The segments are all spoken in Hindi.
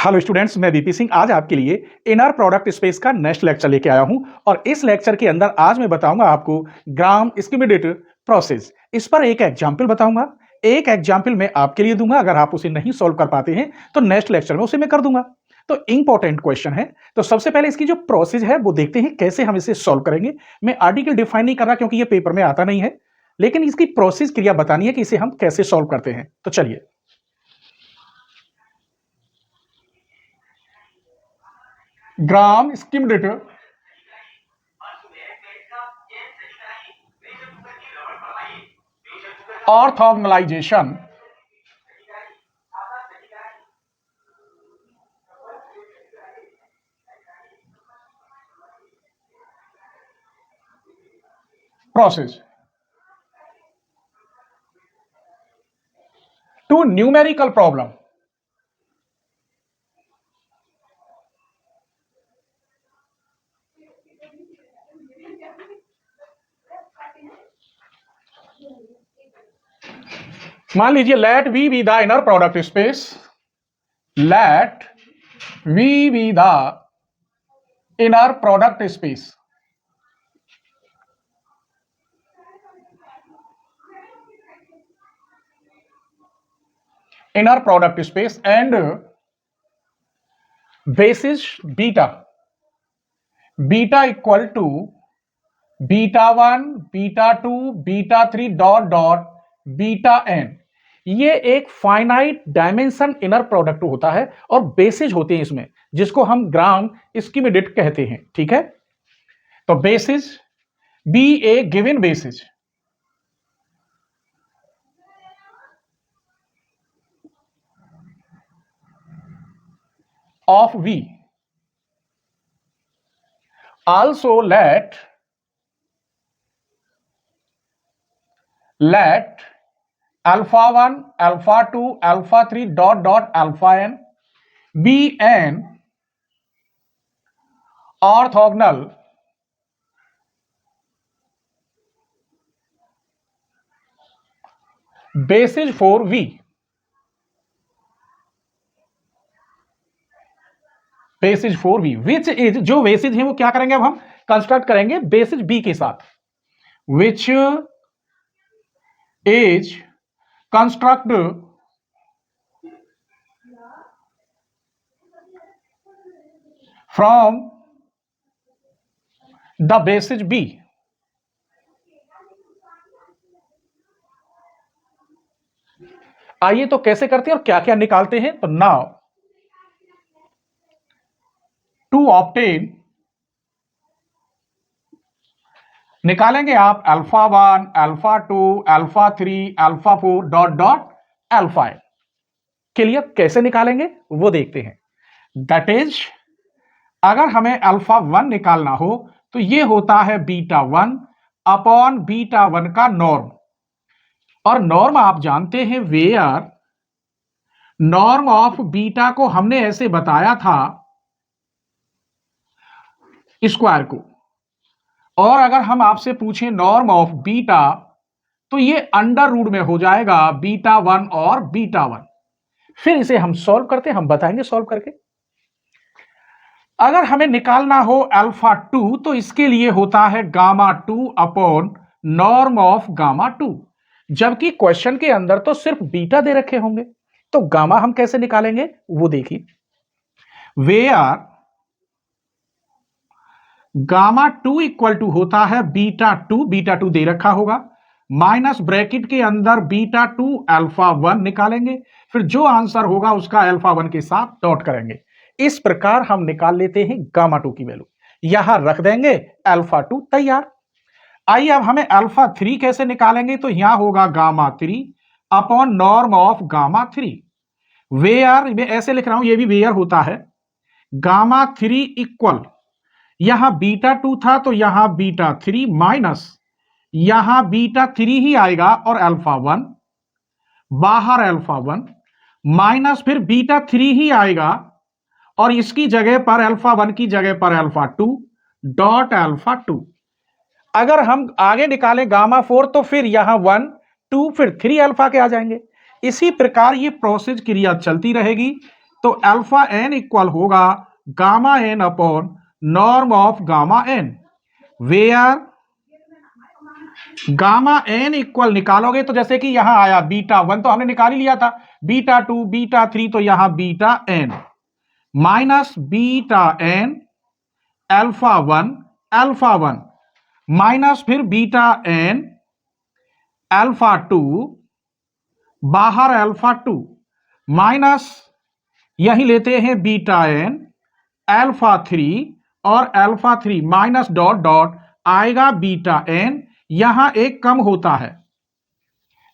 हेलो स्टूडेंट्स, मैं बीपी सिंह आज आपके लिए इनर प्रोडक्ट स्पेस का नेक्स्ट लेक्चर लेके आया हूं और इस लेक्चर के अंदर आज मैं बताऊंगा आपको ग्राम स्कीमेटिक प्रोसेस। इस पर एक एग्जांपल बताऊंगा, एक एग्जांपल मैं आपके लिए दूंगा। अगर आप उसे नहीं सॉल्व कर पाते हैं तो नेक्स्ट लेक्चर में उसे मैं कर दूंगा। तो इंपॉर्टेंट क्वेश्चन है। तो सबसे पहले इसकी जो प्रोसेस है वो देखते हैं कैसे हम इसे सॉल्व करेंगे। मैं आर्टिकल डिफाइन नहीं कर रहा क्योंकि ये पेपर में आता नहीं है, लेकिन इसकी प्रोसेस क्रिया बतानी है कि इसे हम कैसे सॉल्व करते हैं। तो चलिए, ग्राम schematic ऑर्थोगोनलाइजेशन process to numerical problem. मान लीजिए let V be the inner product space, let V be the inner product space. Inner product space and basis beta equal to beta 1 beta 2 beta 3 dot dot beta n। ये एक फाइनाइट डायमेंशन इनर प्रोडक्ट होता है और बेसिस होते हैं इसमें, जिसको हम ग्राम स्कीमेटिक कहते हैं। ठीक है, तो basis B a given basis of V. Also let alpha 1, alpha 2, alpha 3 dot dot alpha n be an orthogonal basis for V. Basis for B which is, जो बेसिस है वो क्या करेंगे, अब हम कंस्ट्रक्ट करेंगे बेसिस बी के साथ, which is construct from the basis B. आइए तो कैसे करते हैं और क्या क्या निकालते हैं। तो नाउ टू ऑब्टेन निकालेंगे आप alpha 1, alpha 2, alpha 3, alpha 4 dot dot alpha n। Clear, कैसे निकालेंगे वो देखते हैं। दैट इज, अगर हमें अल्फा 1 निकालना हो तो ये होता है बीटा 1 अपॉन बीटा 1 का नॉर्म, और नॉर्म आप जानते हैं वेयर नॉर्म ऑफ बीटा को हमने ऐसे बताया था स्क्वायर को, और अगर हम आपसे पूछें नॉर्म ऑफ बीटा तो ये अंडर रूट में हो जाएगा बीटा 1 और बीटा 1। फिर इसे हम सॉल्व करते हैं, हम बताएंगे सॉल्व करके। अगर हमें निकालना हो अल्फा 2 तो इसके लिए होता है gamma 2 upon norm of gamma 2, जबकि क्वेश्चन के अंदर तो सिर्फ बीटा दे रखे होंगे, तो गामा हम कैसे निकालेंगे वो देखिए। वेयर गामा 2 इक्वल टू होता है बीटा 2 दे रखा होगा, माइनस ब्रैकेट के अंदर बीटा 2 अल्फा 1 निकालेंगे, फिर जो आंसर होगा उसका अल्फा 1 के साथ डॉट करेंगे। इस प्रकार हम निकाल लेते हैं गामा 2 की वैल्यू, यहां रख देंगे अल्फा 2 तैयार। आइए अब हमें अल्फा 3 कैसे निकालेंगे, तो यहां होगा gamma 3 upon norm of gamma 3। Where, मैं ऐसे लिख रहा हूं, ये भी वेयर होता है, गामा 3 इक्वल, यहां बीटा 2 था तो यहां बीटा 3 माइनस यहां बीटा 3 ही आएगा और अल्फा 1 बाहर, अल्फा 1 माइनस फिर बीटा 3 ही आएगा और इसकी जगह पर अल्फा 1 की जगह पर अल्फा 2 डॉट अल्फा 2। अगर हम आगे निकालें गामा 4 तो फिर यहां 1 2 फिर 3 अल्फा के आ जाएंगे। इसी प्रकार ये प्रोसेस क्रिया चलती रहेगी तो अल्फा एन इक्वल होगा gamma N upon norm of gamma N, where gamma N equal निकालोगे तो जैसे कि यहां आया बीटा 1 तो हमने निकाल ही लिया था, बीटा 2 बीटा 3, तो यहां beta N minus beta N alpha 1 minus फिर बीटा एन अल्फा 2 बाहर अल्फा 2 माइनस यही लेते हैं बीटा एन अल्फा 3 और अल्फा 3 माइनस डॉट डॉट आएगा बीटा एन, यहां एक कम होता है,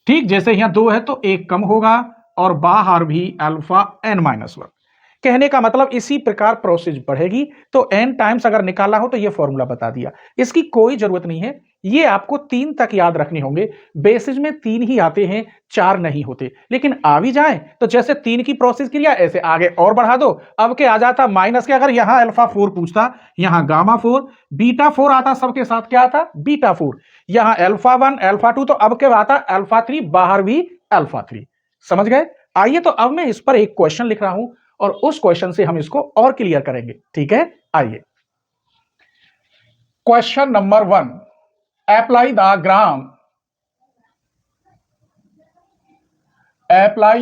ठीक जैसे यहां 2 है तो एक कम होगा और बाहर भी अल्फा एन माइनस 1। कहने का मतलब इसी प्रकार प्रोसेस बढ़ेगी। तो एन टाइम्स अगर निकालना हो तो यह फॉर्मूला बता दिया, इसकी कोई जरूरत नहीं है, ये आपको 3 तक याद रखने होंगे। बेसिस में 3 ही आते हैं, 4 नहीं होते, लेकिन आ भी जाए तो जैसे 3 की प्रोसेस किया ऐसे आगे और बढ़ा दो। अब के आ जाता माइनस के, अगर यहां अल्फा 4 पूछता, यहां गामा 4, बीटा 4 आता, सबके साथ क्या आता बीटा 4, यहां अल्फा 1 अल्फा 2, तो अब के आता अल्फा 3, बाहर भी अल्फा 3। समझ गए? आइए तो अब मैं इस पर एक क्वेश्चन लिख रहा हूं और उस क्वेश्चन से हम इसको और क्लियर करेंगे, ठीक है? आइए, question number 1, apply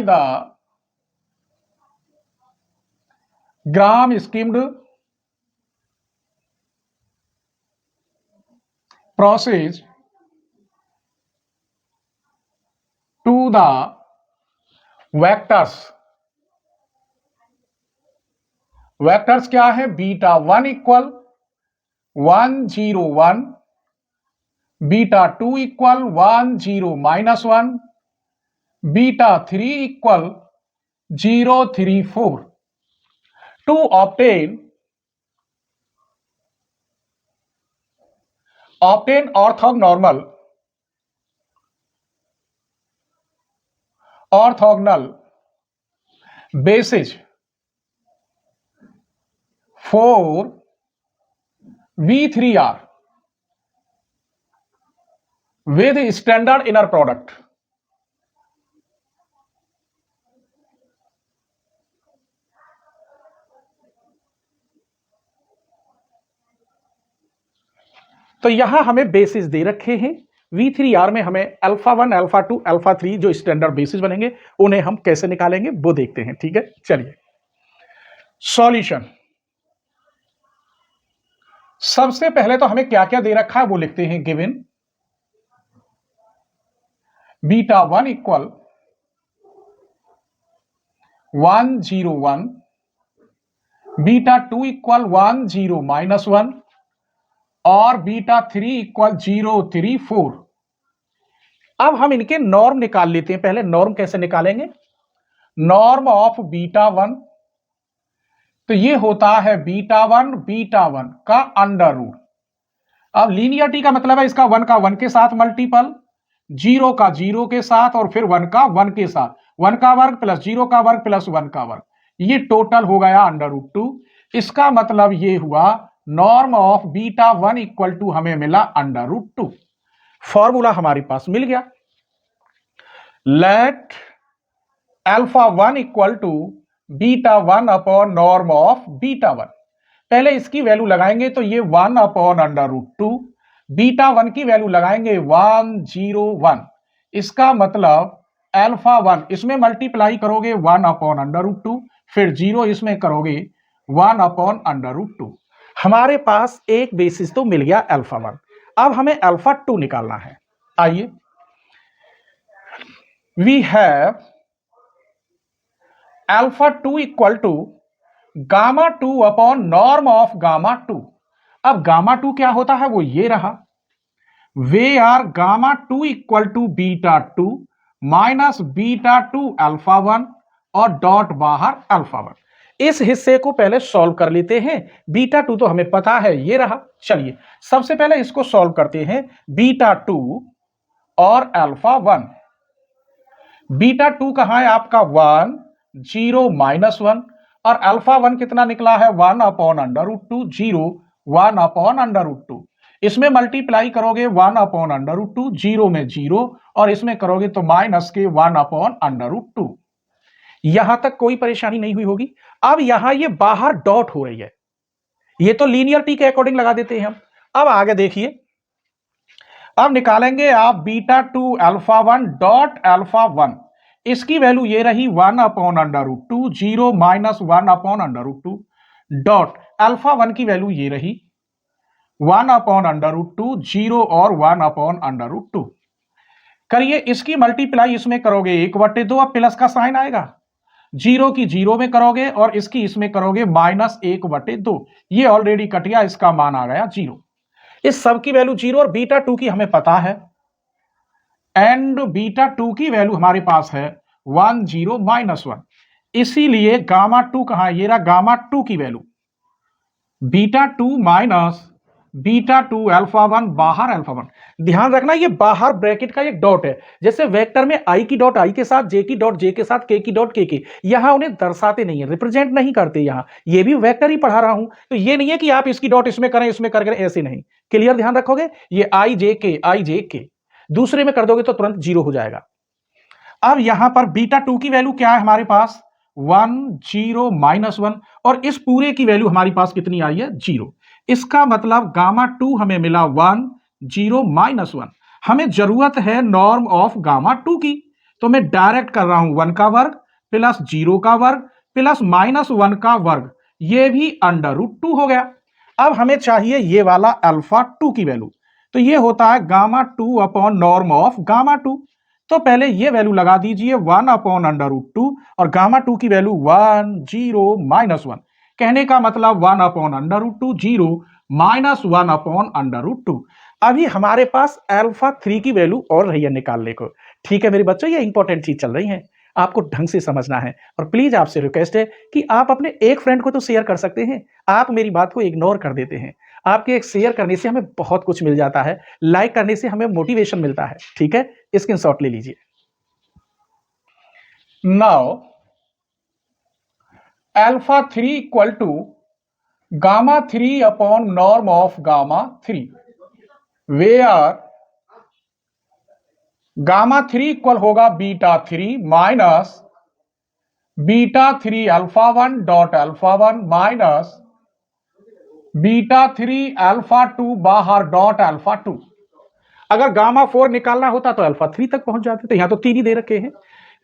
the gram skimmed process to the vectors क्या है? Beta 1 equal 1 0 1, beta 2 equal 1 0 minus 1, beta 3 equal 0 3 4। To obtain orthogonal basis for V3R with standard inner product, तो यहां हमें बेसिस दे रखे हैं। V3R में हमें अल्फा 1 अल्फा 2 अल्फा 3 जो स्टैंडर्ड बेसिस बनेंगे उन्हें हम कैसे निकालेंगे वो देखते हैं, ठीक है? चलिए, सॉल्यूशन। सबसे पहले तो हमें क्या क्या दे रखा है वो लिखते हैं। Given beta 1 equal 1 0 1, beta 2 equal 1 0 minus 1 और बीटा 3 इक्वल 0 3 4। अब हम इनके नॉर्म निकाल लेते हैं। पहले नॉर्म कैसे निकालेंगे? नॉर्म ऑफ बीटा 1, तो ये होता है बीटा 1 का अंडर रूट। अब लीनियरिटी का मतलब है इसका 1 का 1 के साथ मल्टीपल, 0 का 0 के साथ और फिर 1 का 1 के साथ, 1 का वर्ग प्लस 0 का वर्ग प्लस 1 का वर्ग, ये टोटल हो गया अंडर रूट 2। इसका मतलब ये हुआ norm of beta 1 equal to हमें मिला अंडर रूट 2। फॉर्मूला हमारे पास मिल गया। Let alpha 1 equal to beta 1 upon norm of beta 1। पहले इसकी वैल्यू लगाएंगे तो ये 1 अपॉन अंडर रूट 2, बीटा 1 की वैल्यू लगाएंगे 1 0 1। इसका मतलब अल्फा 1 इसमें मल्टीप्लाई करोगे 1 अपॉन अंडर रूट 2, फिर 0 इसमें करोगे 1 अपॉन अंडर रूट 2। हमारे पास एक बेसिस तो मिल गया अल्फा 1। अब हमें अल्फा 2 निकालना है। आइए, we have alpha 2 equal to gamma 2 upon norm of gamma 2। अब गामा 2 क्या होता है? वो ये रहा, where gamma 2 equal to beta 2 minus beta 2 alpha 1 और डॉट बाहर अल्फा 1। इस हिस्से को पहले सॉल्व कर लेते हैं। बीटा 2 तो हमें पता है, ये रहा। चलिए, सबसे पहले इसको सॉल्व करते हैं। बीटा 2 और अल्फा 1। बीटा 2 कहां है आपका? 1 0 माइनस 1 और अल्फा 1 कितना निकला है? 1 upon under root 2, 0 1 upon under root 2। इसमें मल्टीप्लाई करोगे 1 अपॉन अंडर रूट 2, 0 में 0 और इसमें करोगे तो माइनस के 1 अपॉन अंडर रूट 2। यहां तक कोई परेशानी नहीं हुई होगी। अब यहां ये बाहर डॉट हो रही है, ये तो लीनियरिटी के अकॉर्डिंग लगा देते हैं हम। अब आगे देखिए, अब निकालेंगे आप beta two alpha one dot alpha one, इसकी वैल्यू ये रही 1/√2, 0 माइनस 1/√2 डॉट अल्फा वन की वैल्यू ये रही 1/√2, 0 और 1/√2। करिए इसकी मल्टीप्लाई इसमें करोगे 1/2, अब प्लस का साइन आएगा, 0 की 0 में करोगे और इसकी इसमें करोगे -1/2, ये ऑलरेडी कट गया, इसका मान आ गया 0। इस सब की वैल्यू 0 और बीटा टू की हमें पता है, एंड बीटा टू की वैल्यू हमारे पास है 1 0 -1, इसीलिए गामा टू कहां है, ये रहा गामा टू की value beta two minus beta two alpha one, बाहर अल्फा वन। ध्यान रखना ये बाहर ब्रैकेट का एक डॉट है, जैसे वेक्टर में आई की डॉट आई के साथ, जे की डॉट जे के साथ, के की डॉट के, यहां उन्हें दर्शाते नहीं है, रिप्रेजेंट नहीं करते, यहां ये भी वेक्टर ही पढ़ा रहा हूं, तो ये नहीं है कि आप इसकी डॉट इसमें करें इसमें करें, ऐसे नहीं। क्लियर, ध्यान रखोगे, ये आई जे के दूसरे में कर दोगे तो तुरंत 0 हो जाएगा। अब यहां पर बीटा टू की वैल्यू क्या है हमारे पास 1 0 -1, और इस पूरे की वैल्यू हमारी पास कितनी आई है 0। इसका मतलब गामा टू हमें मिला 1 0 -1। हमें जरूरत है नॉर्म ऑफ गामा टू की, तो मैं डायरेक्ट कर रहा हूं 1 का वर्ग प्लस 0 का वर्ग प्लस -1 का वर्ग, ये भी √2 हो गया। अब हमें चाहिए ये वाला अल्फा टू की वैल्यू, तो ये होता है gamma two upon norm of gamma two. तो पहले ये वैल्यू लगा दीजिए 1/√2 और गामा टू की वैल्यू 1 0 -1, कहने का मतलब 1/√2 0 -1/√2। अभी हमारे पास अल्फा 3 की वैल्यू और रही है निकालने को। ठीक है मेरे बच्चों, ये इंपॉर्टेंट चीज चल रही है, आपको ढंग से समझना है, और प्लीज आपसे रिक्वेस्ट है कि आप अपने एक फ्रेंड को तो शेयर कर सकते हैं, आप मेरी बात को इग्नोर कर देते हैं। आपके एक शेयर करने से हमें बहुत कुछ मिल जाता है, लाइक करने से हमें मोटिवेशन मिलता है। ठीक है, स्क्रीनशॉट ले लीजिए। Now alpha 3 equal to gamma 3 upon norm of gamma 3, where gamma 3 equal होगा beta 3 minus beta 3 alpha 1 dot alpha 1 minus beta 3 alpha 2 बाहर डॉट अल्फा 2। अगर गामा 4 निकालना होता तो अल्फा 3 तक पहुंच जाते थे, यहां तो 3 ही दे रखे हैं।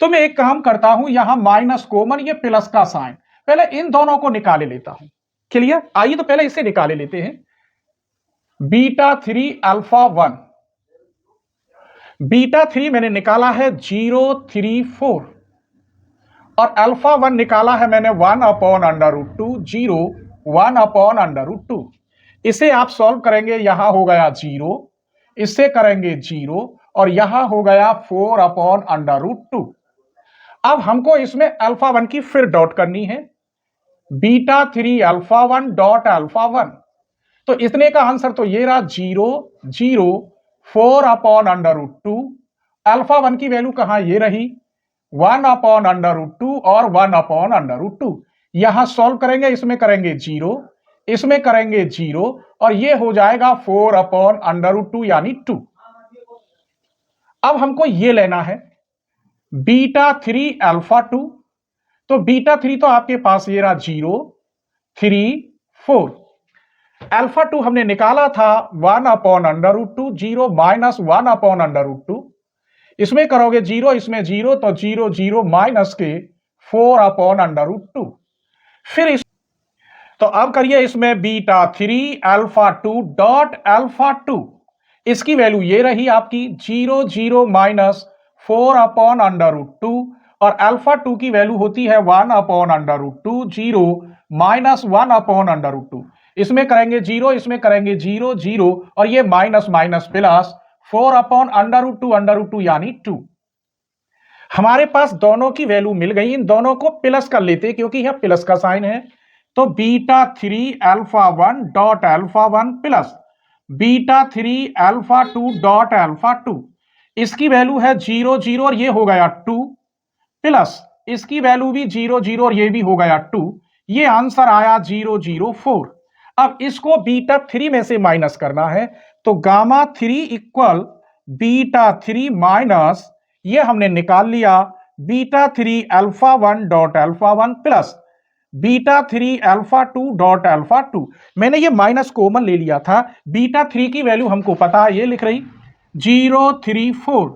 तो मैं एक काम करता हूं, यहां माइनस कॉमन, ये प्लस का साइन, पहले इन दोनों को निकाले लेता हूं। क्लियर, आइए तो पहले इसे निकाले लेते हैं। बीटा 3 अल्फा 1, बीटा 3 मैंने निकाला है 0 3 4, और अल्फा 1 निकाला है मैंने 1/√2 0 1/√2। इसे आप सॉल्व करेंगे, यहां हो गया 0, इससे करेंगे 0, और यहां हो गया 4/√2। अब हमको इसमें अल्फा 1 की फिर डॉट करनी है, बीटा 3 अल्फा 1 डॉट अल्फा 1, तो इतने का आंसर तो ये रहा 0 0 4/√2। अल्फा 1 की वैल्यू कहां, ये रही 1/√2 और 1/√2। यहां सॉल्व करेंगे, इसमें करेंगे 0, इसमें करेंगे 0, और ये हो जाएगा 4/√2 यानी 2। अब हमको ये लेना है बीटा 3 अल्फा 2, तो बीटा 3 तो आपके पास ये रहा 0 3 4, अल्फा 2 हमने निकाला था 1/√2 0 -1/√2, इसमें करोगे 0 इसमें 0, तो 0 0 माइनस के 4/√2। फिर इस, तो अब करिए इसमें बीटा 3 अल्फा 2 डॉट अल्फा 2, इसकी वैल्यू ये रही आपकी 0 0 माइनस 4/√2, और अल्फा 2 की वैल्यू होती है 1/√2 0 माइनस 1/√2। इसमें करेंगे 0, इसमें करेंगे 0 0, और ये माइनस माइनस प्लस 4/√2 यानी 2। हमारे पास दोनों की वैल्यू मिल गई, इन दोनों को प्लस कर लेते क्योंकि यह प्लस का साइन है, तो beta 3 alpha 1 dot alpha 1 plus beta 3 alpha 2 dot alpha 2, इसकी वैल्यू है 0 0, और ये हो गया 2, प्लस इसकी वैल्यू भी 0 0, और ये भी हो गया 2, ये आंसर आया 0 0 4। अब इसको बीटा 3 में से माइनस करना है, तो गामा 3 इक्वल बीटा 3 माइनस, ये हमने निकाल लिया beta 3 alpha 1 dot alpha 1 plus beta 3 alpha 2 dot alpha 2। मैंने ये माइनस कॉमन ले लिया था। बीटा 3 की वैल्यू हमको पता है, ये लिख रही 034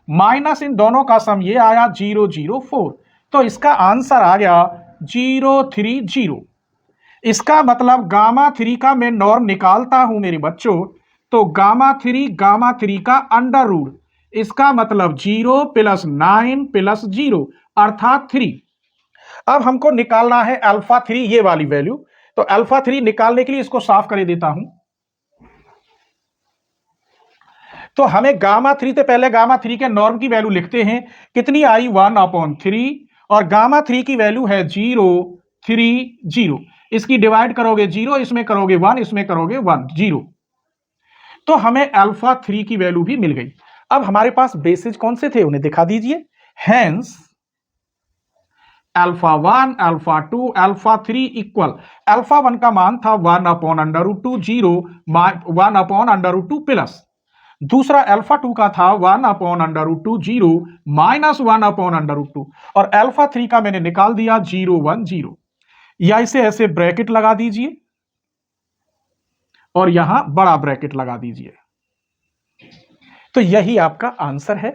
माइनस इन दोनों का सम ये आया 004, तो इसका आंसर आ गया 030। इसका मतलब गामा 3 का मैं नॉर्म निकालता हूं मेरे बच्चों, तो गामा 3 का अंडर रूट, इसका मतलब 0 प्लस 9 प्लस 0 अर्थात 3। अब हमको निकालना है अल्फा 3, ये वाली वैल्यू। तो अल्फा 3 निकालने के लिए इसको साफ कर देता हूं। तो हमें गामा 3 से पहले गामा 3 के नॉर्म की वैल्यू लिखते हैं, कितनी आई 1/3, और गामा 3 की वैल्यू है 030। इसकी डिवाइड करोगे 0, इसमें करोगे 1, इसमें करोगे 1, 0। तो हमें अल्फा 3 की वैल्यू भी मिल गई। अब हमारे पास बेसिस कौन से थे उन्हें दिखा दीजिए। Hence alpha 1, alpha 2, alpha 3 equal, alpha 1 का मान था 1/√2, 0 1/√2 प्लस, दूसरा अल्फा 2 का था 1/√2, 0 माइनस 1/√2, और अल्फा 3 का मैंने निकाल दिया 0, 1, 0। या इसे ऐसे ब्रैकेट लगा दीजिए और यहां बड़ा ब्रैकेट लगा दीजिए। तो यही आपका आंसर है।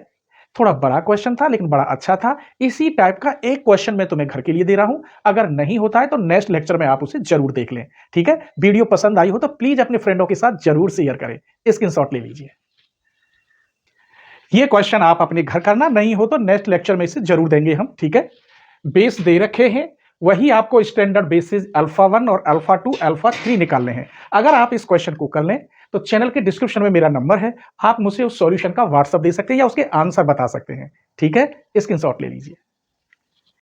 थोड़ा बड़ा क्वेश्चन था लेकिन बड़ा अच्छा था। इसी टाइप का एक क्वेश्चन मैं तुम्हें घर के लिए दे रहा हूं, अगर नहीं होता है तो नेक्स्ट लेक्चर में आप उसे जरूर देख लें। ठीक है, वीडियो पसंद आई हो तो प्लीज अपने फ्रेंडों के साथ जरूर शेयर करें, स्क्रीनशॉट ले लीजिए। ये क्वेश्चन आप अपने घर करना, नहीं हो तो नेक्स्ट लेक्चर में इसे जरूर देंगे हम। ठीक है, बेस दे रखे हैं, वही आपको स्टैंडर्ड बेसिस अल्फा 1 और अल्फा 2 अल्फा 3 निकालने हैं। अगर आप इस क्वेश्चन को कर लें तो चैनल के डिस्क्रिप्शन में मेरा नंबर है, आप मुझे उस सॉल्यूशन का व्हाट्सएप दे सकते हैं या उसके आंसर बता सकते हैं। ठीक है, स्क्रीनशॉट ले लीजिए।